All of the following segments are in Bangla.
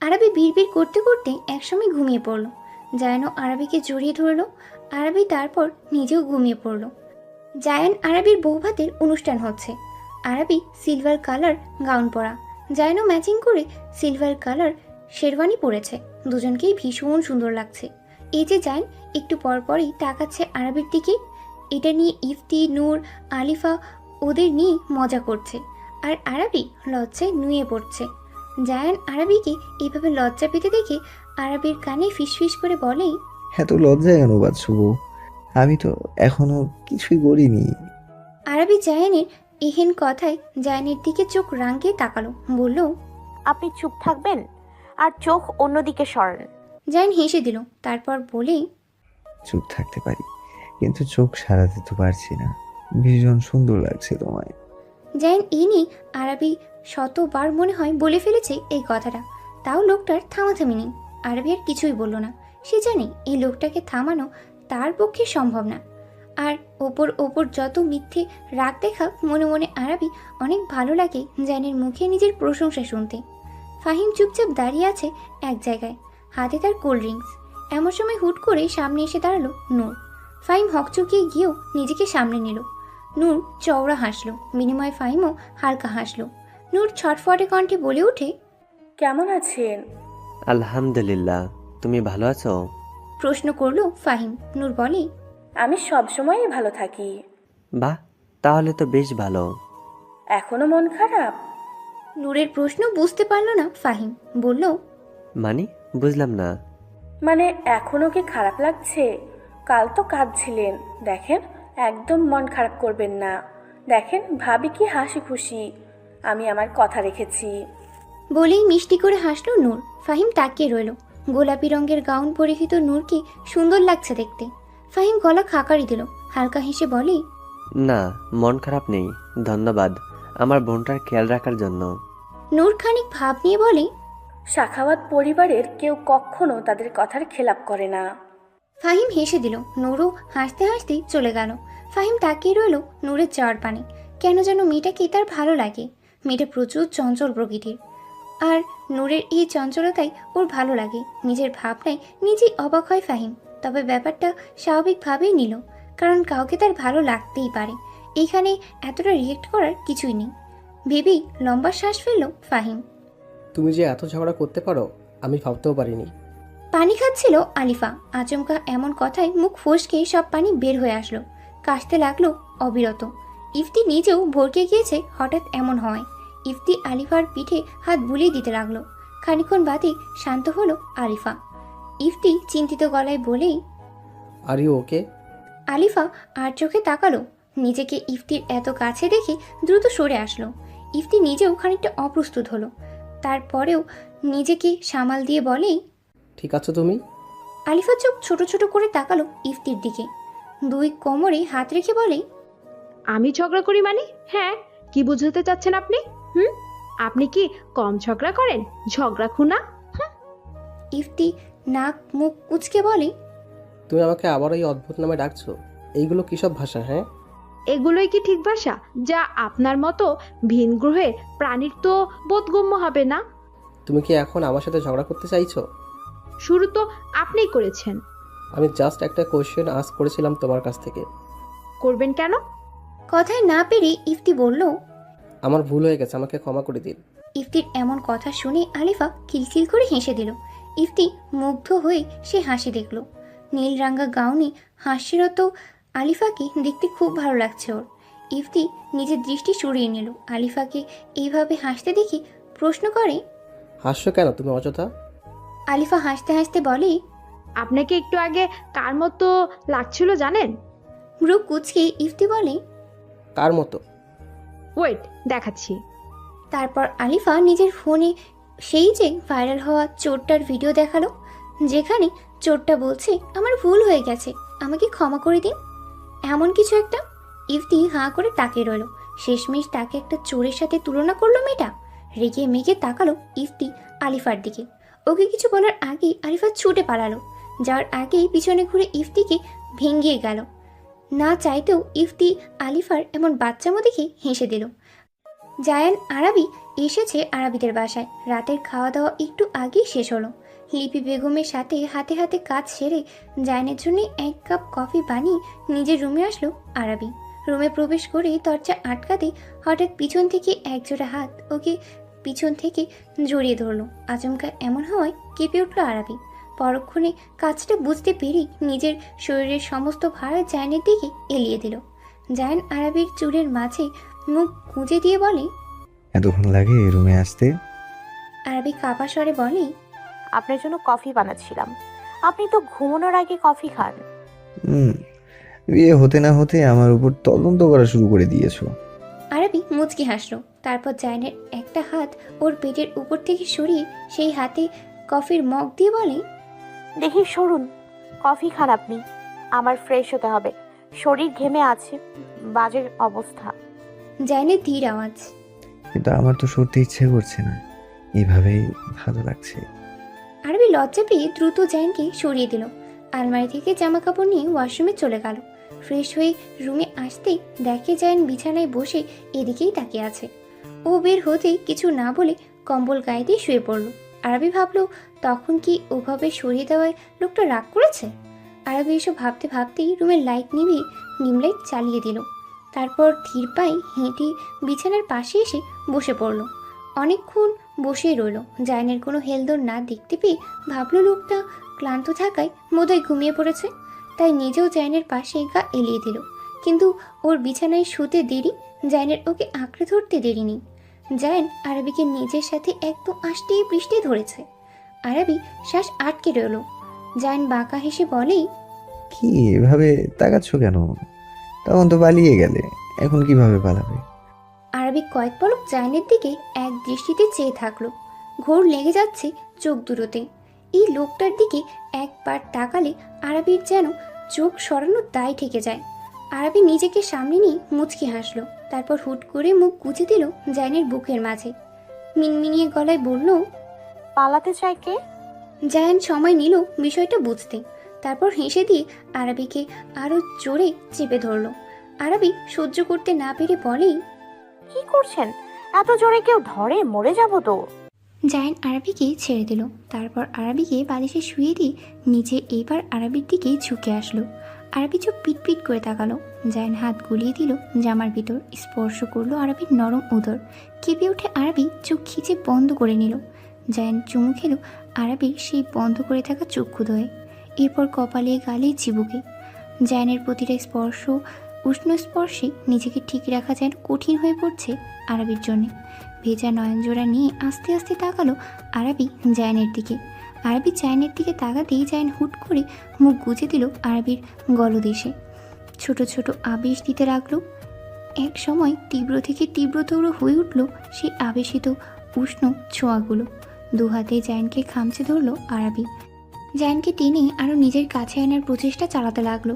আরাবি বিড়বিড় করতে করতে একসময় ঘুমিয়ে পড়ল। জায়ানও আরাবিকে জড়িয়ে ধরল। আরাবি তারপর নিজেও ঘুমিয়ে পড়ল। জায়ান আরাবির বৌভাতের অনুষ্ঠান হচ্ছে। আরাবি সিলভার কালার গাউন পরা, জায়ানও ম্যাচিং করে সিলভার কালার শেরওয়ানি পরেছে। দুজনকেই ভীষণ সুন্দর লাগছে। এই যে জায়ান একটু পরপরই তাকাচ্ছে আরাবির দিকে। এটা নিয়ে ইফতি, নূর, আলিফা ওদের নিয়ে মজা করছে, আর আরাবি লজ্জায় নুয়ে পড়ছে। জায়ান আরাবিকে এইভাবে লজ্জা পেতে দেখে আরাবির কানে ফিসফিস করে বলে, এত লজ্জায় কেন পাচ্ছ বউ? আমি তো এখনো কিছুই করিনি। আরাবি জায়ানের এহেন কথায় জায়ানের দিকে চোখ রাঙিয়ে তাকালো, বলল, আপনি চুপ থাকবেন আর চোখ অন্যদিকে সরান। জায়ান হেসে দিল, তারপর বলে, চুপ থাকতে পারি, কিন্তু চোখ সারাতে তো পারছি না। ভীষণ সুন্দর লাগছে তোমায়। জায়ান এই নিয়ে আরাবি শতবার মনে হয় বলে ফেলেছে এই কথাটা, তাও লোকটার থামাথামি নেই। আরবি আর কিছুই বলল না। সে জানে এই লোকটাকে থামানো তার পক্ষে সম্ভব না। আর ওপর ওপর যত মিথ্যে রাগ দেখা, মনে মনে আরবি অনেক ভালো লাগে জানের মুখে নিজের প্রশংসা শুনতে। ফাহিম চুপচাপ দাঁড়িয়ে আছে এক জায়গায়, হাতে তার কোল্ড ড্রিঙ্কস। এমন সময় হুট করে সামনে এসে দাঁড়ালো নূর। ফাহিম হকচকিয়ে গিয়েও নিজেকে সামনে নিল। নূর চওড়া হাসলো, বিনিময়ে ফাহিমও হালকা হাসলো। নূর ছটফটে কণ্ঠে বলে ওঠে, কেমন আছেন? আলহামদুলিল্লাহ, তুমি ভালো আছো? প্রশ্ন করলো ফাহিম। নূর বলে, আমি সবসময়ই ভালো থাকি। বাহ, তাহলে তো বেশ ভালো। এখনো মন খারাপ? নূরের প্রশ্ন বুঝতে পারল না ফাহিম, বলল, মানে বুঝলাম না। মানে এখনো কি খারাপ লাগছে? কাল তো কাঁদছিলেন, দেখেন একদম মন খারাপ করবেন না। দেখেন ভাবি কি হাসি খুশি, আমি আমার কথা রেখেছি। বলেই মিষ্টি করে হাসলো নূর। ফাহিম তাকিয়ে রইল। গোলাপি রঙের গাউন পরিহিত নূরকে সুন্দর লাগছে দেখতে। ফাহিম গলা খাকারি দিল, হালকা হেসে বলে, না, মন খারাপ নেই, ধন্যবাদ আমার বোনটার খেয়াল রাখার জন্য। নূর খানিক ভাব নিয়ে বলে, সাখাওয়াত পরিবারের কেউ কখনো তাদের কথার খেলাপ করে না। ফাহিম হেসে দিল। নূরও হাসতে হাসতে চলে গেল। ফাহিম তাকিয়ে রইল নূরের চাওয়ার পানে। কেন যেন মেয়েটাকে তার ভালো লাগে। মেয়েটা প্রচুর চঞ্চল প্রকৃতির, আর নূরের এই চঞ্চলতাই ওর ভালো লাগে। নিজের ভাবনায় নিজেই অবাক হয় ফাহিম, তবে ব্যাপারটা স্বাভাবিকভাবেই নিল, কারণ কাউকে তার ভালো লাগতেই পারে। এইখানে এতটা রিয়েক্ট করার কিছুই নেই। ভেবেই লম্বা শ্বাস ফেলল ফাহিম। তুমি যে এত ঝগড়া করতে পারো আমি ভাবতেও পারিনি। পানি খাচ্ছিল আলিফা। আচমকা এমন কথায় মুখ ফসকে সব পানি বের হয়ে আসলো। কাশতে লাগলো অবিরত। ইফতি নিজেও ভরকে গিয়েছে হঠাৎ এমন হয়। ইফতি আলিফার পিঠে হাত বুলিয়ে দিতে লাগলো। খানিকক্ষণ বাদে শান্ত হলো আলিফা। ইফতি চিন্তিত গলায় বলেই, আর ইউ ওকে? আলিফা আর চোখে তাকালো। নিজেকে ইফতির এত কাছে দেখে দ্রুত সরে আসলো। ইফতি নিজেও খানিকটা অপ্রস্তুত হলো, তারপরেও নিজেকে সামাল দিয়ে বলেই, ঠিক আছো তুমি? আলিফা চোখ ছোট ছোট করে তাকালো ইফতির দিকে। দুই কোমরে হাত রেখে বলে, আমি ঝগড়া করি মানে? হ্যাঁ, কি বুঝাতে চাচ্ছেন আপনি? আপনি কি কম ঝগড়া করেন? ঝগড়া খুনা। ইফতি নাক মুখ কুচকে বলে, তুমি আমাকে আবার এই অদ্ভুত নামে ডাকছো? এইগুলো কিসব ভাষা? হ্যাঁ, এগুলোই কি ঠিক ভাষা? যা আপনার মতো ভিন গ্রহে প্রাণীর তো বোধগম্য হবে না। তুমি কি এখন আমার সাথে ঝগড়া করতে চাইছো? শুরু তো আপনিই করেছেন। আমি জাস্ট একটা কোয়েশ্চেন আস্ক করেছিলাম তোমার কাছ থেকে। করবেন কেন? কথায় না পেরে ইফতি বলল। আমার ভুল হয়ে গেছে, আমাকে ক্ষমা করে দিন। ইফতির এমন কথা শুনে আলিফা খিলখিল করে হেসে দিল। ইফতি মুগ্ধ হয়ে সে হাসি দেখল। নীল রাঙা গাউনে হাসিরত আলিফাকে দেখতে খুব ভালো লাগছে ওর। ইফতি নিজের দৃষ্টি সরিয়ে নিল। আলিফাকে এইভাবে হাসতে দেখে প্রশ্ন করে, হাসছো কেন তুমি অযথা? আলিফা হাসতে হাসতে বলে, আপনাকে একটু আগে কার মতো লাগছিল জানেন? ভ্রু কুচকে ইফতি বলে, কার মতো? ওয়েট, দেখাচ্ছি। তারপর আলিফা নিজের ফোনে সেই যে ভাইরাল হওয়া চোরটার ভিডিও দেখালো, যেখানে চোরটা বলছে, আমার ভুল হয়ে গেছে, আমাকে ক্ষমা করে দিন, এমন কিছু একটা। ইফতি হাঁ করে তাকিয়ে রইল। শেষমেশ তাকে একটা চোরের সাথে তুলনা করলো মেয়েটা। রেগে মেগে তাকালো ইফতি আলিফার দিকে। ওকে কিছু বলার আগেই আলিফা ছুটে পালালো। যাওয়ার আগেই পিছনে ঘুরে ইফতিকে ভেঙিয়ে গেল। না চাইতেও ইফতি আলিফার এমন বাচ্চামো দেখে হেসে দিল। জায়ান আরাবি এসেছে আরাবিদের বাসায়। রাতের খাওয়া দাওয়া একটু আগেই শেষ হলো। লিপি বেগমের সাথে হাতে হাতে কাজ সেরে জায়ানের জন্য 1 কাপ কফি বানিয়ে নিজের রুমে আসলো আরাবি। রুমে প্রবেশ করে দরজা আটকাতে হঠাৎ পিছন থেকে একজোড়া হাত ওকে পিছন থেকে জড়িয়ে ধরলো। আচমকা এমন হওয়ায় কেঁপে উঠল আরাবি। পরক্ষণে কাজটা বুঝতে পেরে নিজের শরীরের সমস্ত ভার জায়ানের দিকে এলিয়ে দিল। জায়ান আরাবির চুলের মাঝে মুখ গুঁজে দিয়ে বলে, এতক্ষণ লাগে রুমে আসতে? আরাবি কাপা স্বরে বলে, আপনার জন্য কফি বানাচ্ছিলাম। আপনি তো ঘুমানোর আগে কফি খান। হুম, বিয়ে হতে না হতে আমার উপর তদন্ত করা শুরু করে দিয়েছো। আরাবি মুচকি হাসলো। তারপর জায়ানের একটা হাত ওর পেটের উপর থেকে সরিয়ে সেই হাতে কফির মগ দিয়ে বলে, দেখি সরুন, কফি খান আপনি। আমার ফ্রেশ হতে হবে, শরীর ঘেমে আছে, বাজে অবস্থা। জায়ানের ধীর আওয়াজ। কিন্তু আমার তো সরতে ইচ্ছে করছে না, এভাবেই ভালো লাগছে। আরবি লজ্জা পেয়ে দ্রুত জায়ানকে সরিয়ে দিল। আলমারি থেকে জামা কাপড় নিয়ে ওয়াশরুমে চলে গেল। ফ্রেশ হয়ে রুমে আসতেই দেখে জায়ান বিছানায় বসে এদিকেই তাকিয়ে আছে। ও বের হতেই কিছু না বলে কম্বল গায়ে দিয়ে শুয়ে পড়ল। আরবি ভাবলো তখন কি ওভাবে সরিয়ে দেওয়ায় লোকটা রাগ করেছে। আরবি এসব ভাবতে ভাবতেই রুমের লাইট নিভিয়ে ডিম লাইট চালিয়ে দিল। তারপর ধীর পায়ে হেঁটে বিছানার পাশে এসে বসে পড়ল। অনেকক্ষণ বসেই রইল। জায়ানের কোনো হেলদোল না দেখতে পেয়ে ভাবলো লোকটা ক্লান্ত থাকায় বোধহয় ঘুমিয়ে পড়েছে। তাই নিজেও জায়ানের পাশে গা এলিয়ে দিল। কিন্তু ওর বিছানায় শুতে দেরি, জায়ানের ওকে আঁকড়ে ধরতে দেরি নেই। জায়ান আরবিকে নিজের সাথে একদম আষ্টে পৃষ্ঠে ধরেছে। আরবি শ্বাস আটকে রইল। জায়ান বাঁকা হেসে বলে, কি এভাবে তাকাচ্ছ কেন? তখন তো পালিয়ে গেলে, এখন কিভাবে পালাবে? আরবি কয়েক পলক জায়ানের দিকে এক দৃষ্টিতে চেয়ে থাকলো। ঘোর লেগে যাচ্ছে চোখ দুটোতে। এই লোকটার দিকে একবার তাকালে আরবির যেন চোখ সরানোর দায় ঠেকে যায়। আরবি নিজেকে সামনে নিয়ে মুচকি হাসলো। তারপর হুট করে মুখ গুজে দিল জায়ানের বুকের মাঝে। মিনমিনিয়ে গলায় বলল, পালাতে চায় কে? জায়ান সময় নিল বিষয়টা বুঝতে। তারপর হেসে দিয়ে আরবিকে আরো জোরে চেপে ধরল। আরবি সহ্য করতে না পেরে বলেই, কি করছেন? এত জোরে কেউ ধরে? মরে যাব তো। জায়ান আরবিকে ছেড়ে দিল। তারপর আরবিকে বালিশে শুয়ে দিয়ে নিচে এবার আরবির দিকে ঝুঁকে আসলো। আরবি চোখ পিটপিট করে তাকালো। জায়ান হাত গুলিয়ে দিল জামার ভিতর, স্পর্শ করলো আরবির নরম উদর। কেঁপে উঠে আরবি চোখ খিচে বন্ধ করে নিল। জায়ান চুমু খেলো আরবির সেই বন্ধ করে থাকা চক্ষুদ্বয়ে। এরপর কপালে গালে চিবুকে। জায়ানের প্রতিটা স্পর্শ, উষ্ণ স্পর্শে নিজেকে ঠিক রাখা যেন কঠিন হয়ে পড়ছে আরবির জন্যে। ভেজা নয়নজোড়া নিয়ে আস্তে আস্তে তাকালো আরবি জায়ানের দিকে। আরবি জায়ানের দিকে তাকাতেই জায়ান হুট করে মুখ গুজে দিল আরবির গলদেশে। ছোট ছোট আবেশ দিতে লাগলো। এক সময় তীব্র থেকে তীব্রতর হয়ে উঠল সেই আবেশিত উষ্ণ ছোঁয়াগুলো। দু হাতে জায়ানকে খামচে ধরলো আরবি। জায়ানকে টেনে আরও নিজের কাছে আনার প্রচেষ্টা চালাতে লাগলো।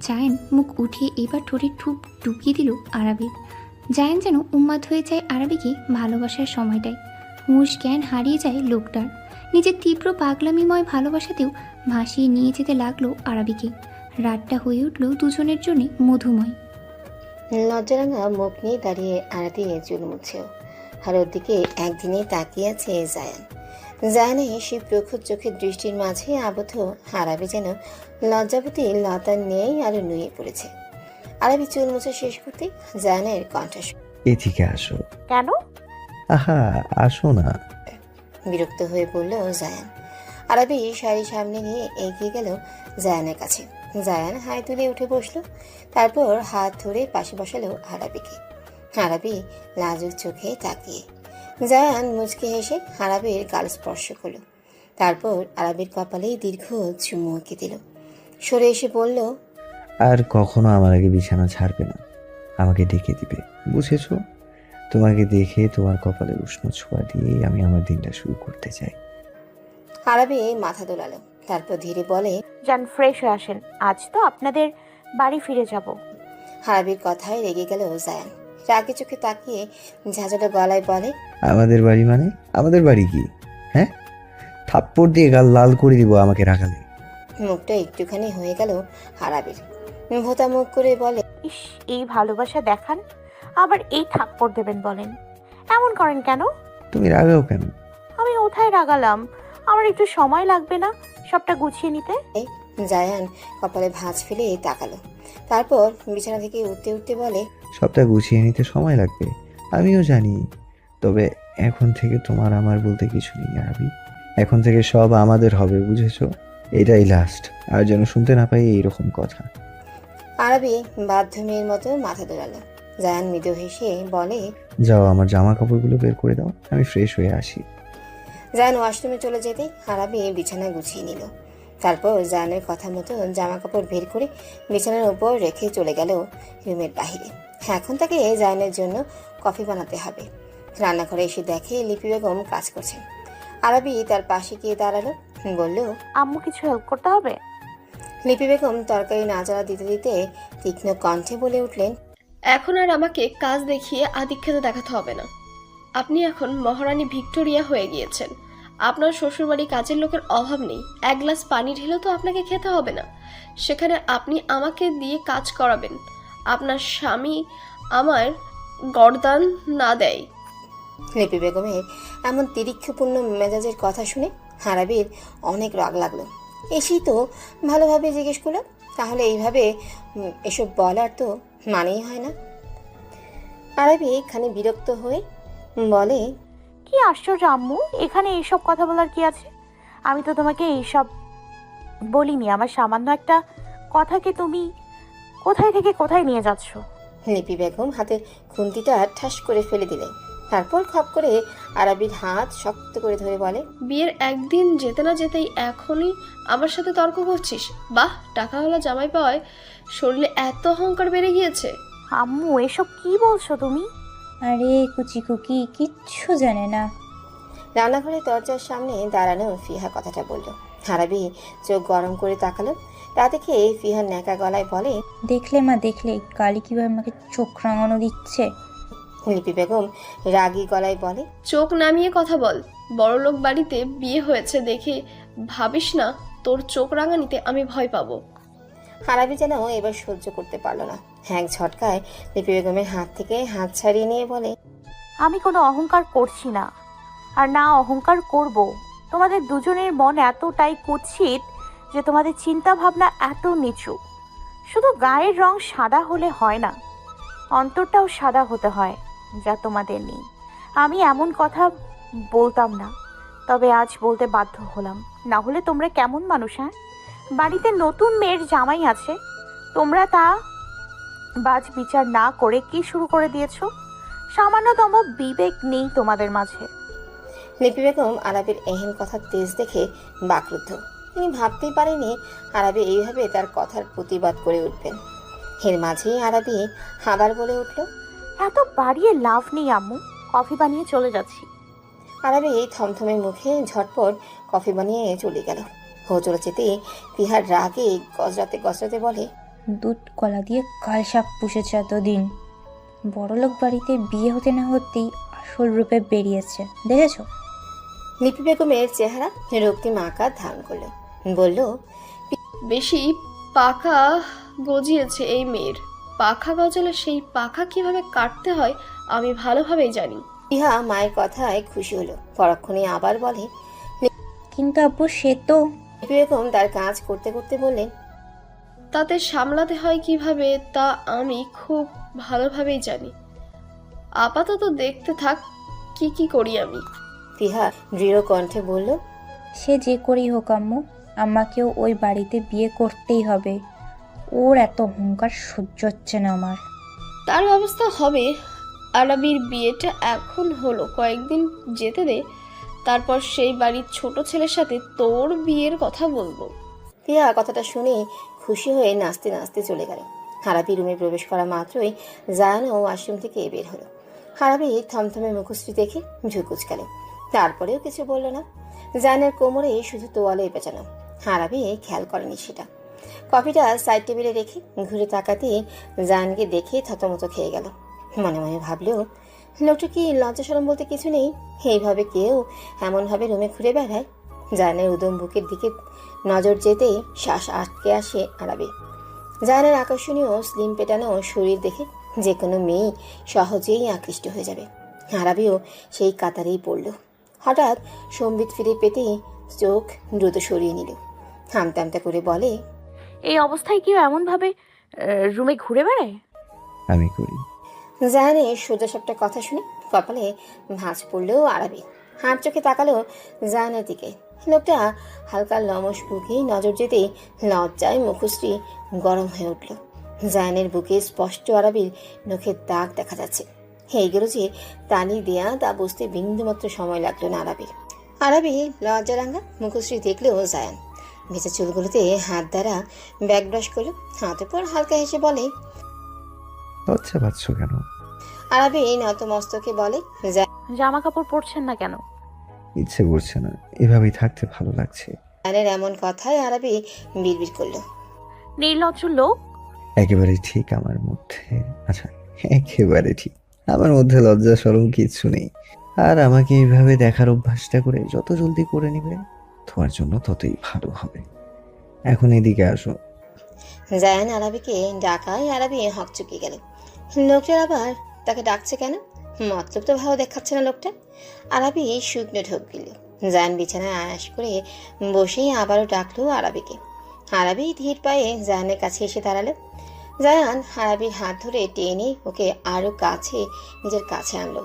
জায়ান মুখ উঠিয়ে এবার ঠোঁটে ঠুপ ঢুকিয়ে দিল আরবির। জায়ান যেন উন্মাদ হয়ে যায় আরবিকে ভালোবাসার সময়টায়। হুঁশ জ্ঞান হারিয়ে যায় লোকটার। নিজের তীব্র পাগলামিময় ভালোবাসাতেও ভাসিয়ে নিয়ে যেতে লাগলো আরবিকে। রাতটা হয়ে উঠল দুজনের জন্য মধুময়। লজ্জারাঙা মুখ নিয়ে দাঁড়িয়ে আড়াতে চুল মুছেও, আর ওর দিকে একদিনে তাকিয়ে আছে জায়ান। জায়ানে সেই প্রখর চোখের দৃষ্টির মাঝে আবদ্ধ আরবি যেন লজ্জাবতী লতা নিয়েই আরো নুয়ে পড়েছে। আরবি চুল মুছে শেষ করতে জায়ানের কণ্ঠস্বর, এদিকে আসো। কেন? আহা, আসো না। বিরক্ত হয়ে পড়ল জায়ান। আরবি শাড়ি সামনে নিয়ে এগিয়ে গেল জায়ানের কাছে। জায়ান হাই তুলে উঠে বসলো। তারপর হাত ধরে পাশে বসালো আরবিকে। আরবি লাজুক চোখে তাকিয়ে। জায়ান মুচকে হেসে আরবির গাল স্পর্শ করলো। তারপর আরবির কপালে দীর্ঘ চুমু এঁকে দিল। সরে এসে বলল, আর কখনো আমার আগে বিছানা ছাড়বে না, আমাকে ডেকে দিবে, বুঝেছো? তোমাকে দেখে তোমার কপালে উষ্ণ ছোঁয়া দিয়ে আমি আমার দিনটা শুরু করতে চাই। আরবি মাথা দোলালো। তারপর ধীরে বলে, যান ফ্রেশ হয়ে আসেন, আজ তো আপনাদের বাড়ি ফিরে যাব। আরবির কথায় রেগে গেল জায়ান। রাগে চোখে তাকিয়ে ঝাঁঝাটা গলায় বলে, আমাদের বাড়ি মানে? আমাদের বাড়ি কি? হ্যাঁ, থাপ্পড় দিয়ে গাল লাল করে দিব আমাকে রাখালে। মুখটা একটুখানি হয়ে গেল আরবির। ভোতা মুখ করে বলে, ইস, এই ভালোবাসা দেখান, আবার এই থাপ্পড় দেবেন বলেন। এমন করেন কেন? তুমি রাগাও কেন? আমি কোথায় রাগালাম? আমার একটু সময় লাগবে না সবটা গুছিয়ে নিতে? জায়ান কপালে ভাঁজ ফেলে তাকালো। তারপর বিছানা থেকে উঠতে উঠতে বলে, সবটা গুছিয়ে নিতে সময় লাগবে, আমিও জানি। তবে এখন থেকে তোমার আমার বলতে কিছু নেই আরবি। এখন থেকে সব আমাদের হবে, বুঝেছো? এটাই লাস্ট, আর যেন শুনতে না পাই এইরকম কথা। আরবি বাধ্য মেয়ের মতো মাথা দোলালো। জায়ান মৃদু হেসে বলে, যাও, আমার জামা কাপড়গুলো বের করে দাও, আমি ফ্রেশ হয়ে আসি। জায়ান ওয়াশরুমে চলে যেতেই আরবি বিছানা গুছিয়ে নিল। তারপর জায়ানের কথা মতো জামা কাপড় বের করে বিছানার উপর রেখে চলে গেল রুমের বাহিরে। এখন তাকে জায়ানের জন্য কফি বানাতে হবে। রান্নাঘরে এসে দেখে লিপি বেগম কাজ করছেন। আরবি তার পাশে গিয়ে দাঁড়ালো, বলল, আম্মু কিছু হেল্প করতে হবে? লিপি বেগম তরকারি নাড়াচাড়া দিতে দিতে তীক্ষ্ণ কণ্ঠে বলে উঠলেন, এখন আর আমাকে কাজ দেখিয়ে আধিক্যতা দেখাতে হবে না। আপনি এখন মহারানী ভিক্টোরিয়া হয়ে গিয়েছেন। আপনার শ্বশুরবাড়ি কাজের লোকের অভাব নেই। এক গ্লাস পানি ঢেলেও তো আপনাকে খেতে হবে না, সেখানে আপনি আমাকে দিয়ে কাজ করাবেন। আপনার স্বামী আমার গরদান না দেয়। লিপি বেগমের এমন তিরিক্ষপূর্ণ মেজাজের কথা শুনে আরবির অনেক রাগ লাগলো। এসেই তো ভালোভাবে জিজ্ঞেস করলো, তাহলে এইভাবে এসব বলার তো মানেই হয় না। আরবি খানি বিরক্ত হয়ে বলে, কি আশ্চর্য আম্মু, এখানে এইসব কথা বলার কি আছে? আমি তো তোমাকে এইসব বলিনি। আমার সামান্য একটা কথাকে তুমি কোথায় থেকে কোথায় নিয়ে যাচ্ছ? লিপি বেগম হাতের খুন্তিটা ঠাস করে ফেলে দিলেন। তারপর খপ করে আরবির হাত শক্ত করে ধরে বলে, বিয়ের একদিন যেতে না যেতেই এখনই আমার সাথে তর্ক করছিস? বাহ, টাকাওয়ালা জামাই পাওয়ায় শরীরে এত অহংকার বেড়ে গিয়েছে। আম্মু এসব কি বলছো তুমি? আরে কুচি কুকি কিচ্ছু জানে না। রান্নাঘরের দরজার সামনে দাঁড়ানো ফিহা কথাটা বলল। আরবি চোখ গরম করে তাকালো। তা দেখে ফিহা ন্যাকা গলায় বলে, দেখলে মা, দেখলে কালি কিভাবে আমাকে চোখ রাঙানো দিচ্ছে। লিপি বেগম রাগী গলায় বলে, চোখ নামিয়ে কথা বল। বড়লোক বাড়িতে বিয়ে হয়েছে দেখে ভাবিস না তোর চোখ রাঙানিতে আমি ভয় পাবো। আরবি যেন এবার সহ্য করতে পারলো না। এক ঝটকায় লিপি বেগমের হাত থেকে হাত ছাড়িয়ে নিয়ে বলে, আমি কোনো অহংকার করছি না, আর না অহংকার করব। তোমাদের দুজনের মন এতটাই কুৎসিত যে তোমাদের চিন্তা ভাবনা এত নিচু। শুধু গায়ের রং সাদা হলে হয় না, অন্তরটাও সাদা হতে হয়, যা তোমাদের নেই। আমি এমন কথা বলতাম না, তবে আজ বলতে বাধ্য হলাম। না হলে তোমরা কেমন মানুষ? হ্যাঁ, বাড়িতে নতুন মেয়ের জামাই আছে, তোমরা তা বাজ বিচার না করে কি শুরু করে দিয়েছো? সামান্যতম বিবেক নেই তোমাদের মাঝে। লিপি বেগম আরবের এহেন কথার তেজ দেখে বাকরুদ্ধ। তিনি ভাবতেই পারেনি আরবি এইভাবে তার কথার প্রতিবাদ করে উঠবেন। এর মাঝেই আরবি আবার বলে উঠল, এত বাড়িয়ে লাভ নেই আম্মু, কফি বানিয়ে চলে যাচ্ছি। আরবি থমথমে মুখে ঝটপট কফি বানিয়ে চলে গেল। হোচলে যেতে তিহার রাগে গজরাতে গজরাতে বলে, দুধ কলা দিয়ে কাল সাপ পুষেছে এতদিন, বড়লোক বাড়িতে বিয়ে হতে না হতেই আসল রূপে বেরিয়েছে, দেখেছো? লিপি বেগমের চেহারা রক্তিম আকার ধারণ করলো। বলল, বেশি পাখা গজিয়েছে এই মেয়ের। পাখা গজালে সেই পাখা কিভাবে কাটতে হয় আমি ভালোভাবেই জানি। ইহা মায়ের কথায় খুশি হলো। পরক্ষণে আবার বলে, কিন্তু আব্বু সে তো। লিপি বেগম তার কাজ করতে করতে বললেন, তাতে সামলাতে হয় কিভাবে তা আমি খুব ভালোভাবেই জানি। আপাতত দেখতে থাক কি কি করি আমি। তিহা দৃঢ় কণ্ঠে বলল, সে যে করেই হোক আম্মু, আমাকেও ওই বাড়িতে বিয়ে করতেই হবে। ওর এত অহংকার সহ্য হচ্ছে না আমার। তার ব্যবস্থা হবে। আরবির বিয়েটা এখন হলো, কয়েকদিন যেতে দে, তারপর সেই বাড়ির ছোট ছেলের সাথে তোর বিয়ের কথা বলবো। তিহা কথাটা শুনে খুশি হয়ে নাচতে নাচতে চলে গেল। হারাবি রুমে প্রবেশ করা মাত্রই জায়ানও ওয়াশরুম থেকে বের হলো। হারাবি থমথমে মুখশ্রী দেখে ঝুঁকুচ গেল, তারপরেও কিছু বলল না। জায়ানের কোমরে শুধু তোয়ালে পেঁচানো। হারাবি খেয়াল করেনি সেটা। কফিটা সাইড টেবিলে রেখে ঘুরে তাকাতে জায়ানকে দেখে থতমত খেয়ে গেল। মনে মনে ভাবলেও, লোকটা কি লজ্জা শরম বলতে কিছু নেই? এইভাবে কেউ এমনভাবে রুমে ঘুরে বেড়ায়? জায়ানের উদম বুকের দিকে নজর যেতেই শ্বাস আটকে আসে আরবি। জায়ানের আকর্ষণীয় স্লিম পেটানো শরীর দেখে যে কোনো মেয়ে সহজেই আকৃষ্ট হয়ে যাবে। আরাবিও সেই কাতারেই পড়ল। হঠাৎ সম্বিত ফিরে পেতে চোখ দ্রুত সরিয়ে নিল। হামতা হামতা করে বলে, এই অবস্থায় কেউ এমনভাবে রুমে ঘুরে বেড়ায়? আমি করি। জায়ানের সোজাসাপটা কথা শুনে কপালে ভাঁজ পড়লেও আরাবি হাত চোখে তাকালো জায়ানের দিকে। লোকটা হালকা লমস বুকে নজর যেতেই লজ্জায় মুখশ্রী গরম হয়ে উঠল। জায়ানের বুকে স্পষ্ট আরাবির নখের দাগ দেখা যাচ্ছে। এইগুলো যে তালি দেয়া তা বুঝতে বিন্দুমাত্র সময় লাগলো না আরাবির। আরাবি লজ্জারাঙ্গা মুখশ্রী দেখলেও জায়ান ভেজা চুলগুলোতে হাত দ্বারা ব্যাক ব্রাশ করলো। হাতের পর হালকা হেসে বলে, লজ্জা পাচ্ছ কেন? আরাবি নত মস্তকে বলে, জামা কাপড় পরছেন না কেন? ইচ্ছে করছে না, এভাবেই থাকতে ভালো লাগছে। জায়ানের এমন কথায় আরাবি বিড়বিড় করলো, নির্লজ্জ লোক। একেবারে ঠিক আমার মধ্যে, আচ্ছা একেবারে ঠিক আমার মধ্যে লজ্জা শরম কিচ্ছু নেই। আর আমাকে এইভাবে দেখার অভ্যাসটা করে যত জলদি করে নিবে তোমার জন্য ততই ভালো হবে। এখন এদিকে আসো। জায়ান আরাবিকে ডাকায় আরাবি হকচুকি গেল। লোকটার আবার তাকে ডাকছে কেন? মতলব তো ভালো দেখাচ্ছে না লোকটা। আরাবি শুকনো ঢোক গেল। জায়ান বিছানায় আয়াস করে বসেই আবারও ডাকলো আরাবিকে। আরাবি ধীর পায়ে জায়ানের কাছে এসে দাঁড়ালো। জায়ান আরাবির হাত ধরে টেনে ওকে আরো কাছে নিজের কাছে আনলো।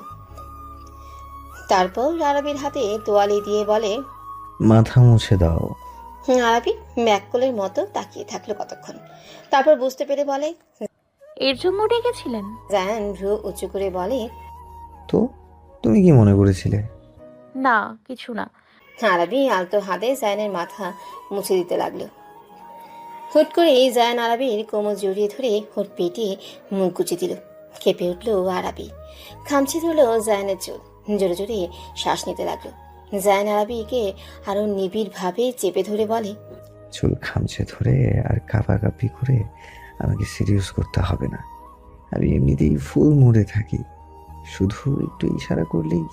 তারপর আরাবির হাতে তোয়ালি দিয়ে বলে, মাথা মুছে দাও। আরাবি ম্যাককলের মতো তাকিয়ে থাকলো কতক্ষণ, তারপর বুঝতে পেরে বলে, এর জন্য ডেকেছিলেন? জায়ান ভ্রু উঁচু করে বলে, তো তুমি কি মনে করেছিলে? না কিছু না। আরাবি আলতো হাতে জায়ানের মাথা মুছে দিতে লাগলো। হুট করে জায়ান আরাবির কোমর জড়িয়ে ধরে ওর পেটে মুখ গুজে দিল। কেঁপে উঠল আরাবি, খামচে ধরলো জায়ানের চুল, জোরে জোরে শ্বাস নিতে লাগলো। জায়ান আরাবিকে আরো নিবিড় ভাবে চেপে ধরে বলে, চুল খামচে ধরে আর কাঁপাকাঁপি করে আমাকে সিরিয়াস করতে হবে না। আমি এমনিতেই ফুল মুড়ে থাকি, শুধু একটু ইশারা করলেই